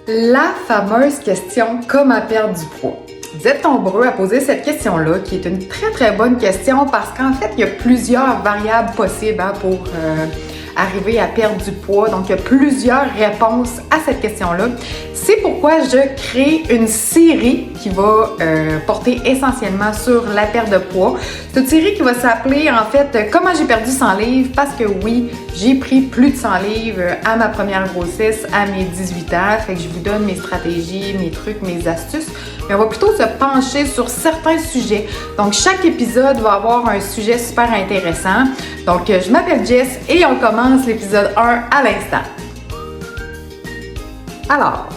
La fameuse question « Comment perdre du poids ?» Vous êtes nombreux à poser cette question-là, qui est une très bonne question parce qu'en fait, il y a plusieurs variables possibles pour arriver à perdre du poids. Donc, il y a plusieurs réponses à cette question-là. C'est pourquoi je crée une série qui va porter essentiellement sur la perte de poids. Cette série qui va s'appeler en fait « Comment j'ai perdu 100 livres » parce que oui, j'ai pris plus de 100 livres à ma première grossesse, à mes 18 ans. Fait que je vous donne mes stratégies, mes trucs, mes astuces. Mais on va plutôt se pencher sur certains sujets. Donc, chaque épisode va avoir un sujet super intéressant. Donc, je m'appelle Jess et on commence l'épisode 1 à l'instant. Alors,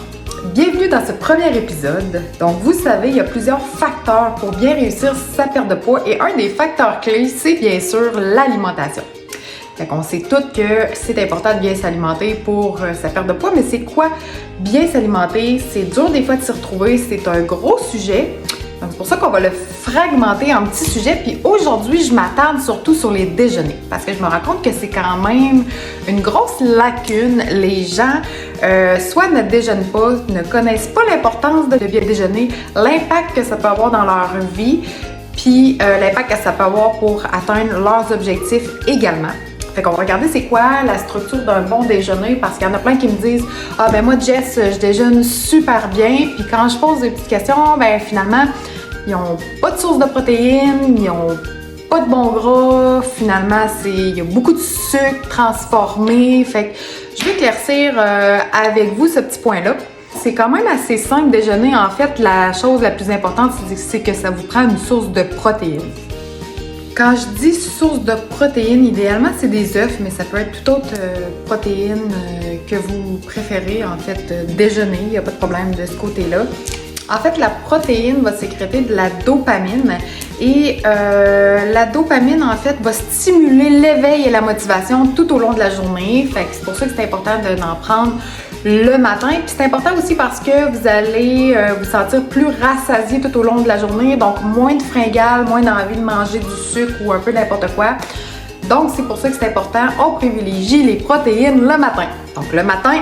bienvenue dans ce premier épisode. Donc, vous savez, il y a plusieurs facteurs pour bien réussir sa perte de poids et un des facteurs clés, c'est bien sûr l'alimentation. Fait qu'on sait toutes que c'est important de bien s'alimenter pour sa perte de poids, mais c'est quoi bien s'alimenter? C'est dur des fois de s'y retrouver, c'est un gros sujet. Donc c'est pour ça qu'on va le fragmenter en petits sujets. Puis aujourd'hui, je m'attarde surtout sur les déjeuners parce que je me rends compte que c'est quand même une grosse lacune. Les gens soit ne déjeunent pas, ne connaissent pas l'importance de bien déjeuner, l'impact que ça peut avoir dans leur vie, puis l'impact que ça peut avoir pour atteindre leurs objectifs également. Fait qu'on va regarder c'est quoi la structure d'un bon déjeuner parce qu'il y en a plein qui me disent « Ah ben moi Jess, je déjeune super bien. » Puis quand je pose des petites questions, ben finalement, ils n'ont pas de source de protéines, ils n'ont pas de bon gras. Finalement, il y a beaucoup de sucre transformé. Fait que je vais éclaircir avec vous ce petit point-là. C'est quand même assez simple déjeuner. En fait, la chose la plus importante, c'est que ça vous prend une source de protéines. Quand je dis source de protéines, idéalement, c'est des œufs, mais ça peut être toute autre protéine que vous préférez, en fait, déjeuner. Il n'y a pas de problème de ce côté-là. En fait, la protéine va sécréter de la dopamine et la dopamine, en fait, va stimuler l'éveil et la motivation tout au long de la journée. Fait que c'est pour ça que c'est important d'en prendre le matin. Puis c'est important aussi parce que vous allez vous sentir plus rassasié tout au long de la journée. Donc, moins de fringales, moins d'envie de manger du sucre ou un peu n'importe quoi. Donc, c'est pour ça que c'est important. On privilégie les protéines le matin. Donc, le matin,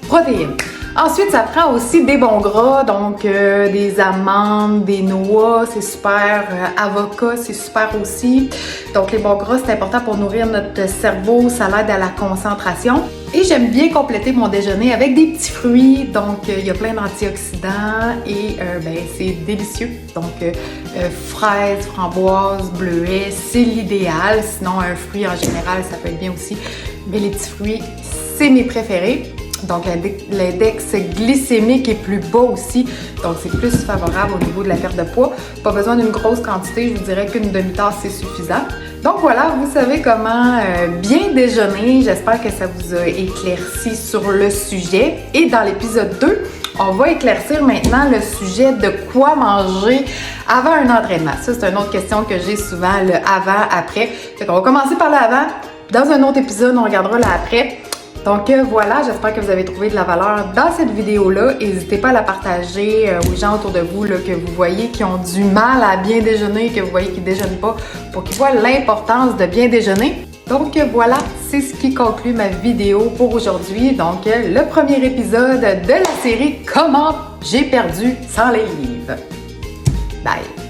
protéines. Ensuite, ça prend aussi des bons gras, donc des amandes, des noix, c'est super, avocat, c'est super aussi. Donc les bons gras, c'est important pour nourrir notre cerveau, ça l'aide à la concentration. Et j'aime bien compléter mon déjeuner avec des petits fruits, donc il y a plein d'antioxydants et c'est délicieux. Donc fraises, framboises, bleuets, c'est l'idéal. Sinon, un fruit en général, ça peut être bien aussi. Mais les petits fruits, c'est mes préférés. Donc, l'index glycémique est plus bas aussi, donc c'est plus favorable au niveau de la perte de poids. Pas besoin d'une grosse quantité, je vous dirais qu'une demi-tasse, c'est suffisant. Donc voilà, vous savez comment bien déjeuner. J'espère que ça vous a éclairci sur le sujet. Et dans l'épisode 2, on va éclaircir maintenant le sujet de quoi manger avant un entraînement. Ça, c'est une autre question que j'ai souvent, le avant-après. Fait qu'on va commencer par le avant. Dans un autre épisode, on regardera le après. Donc voilà, j'espère que vous avez trouvé de la valeur dans cette vidéo-là. N'hésitez pas à la partager aux gens autour de vous là, que vous voyez qui ont du mal à bien déjeuner, que vous voyez qui ne déjeunent pas, pour qu'ils voient l'importance de bien déjeuner. Donc voilà, c'est ce qui conclut ma vidéo pour aujourd'hui. Donc le premier épisode de la série « Comment j'ai perdu 100 livres ». Bye!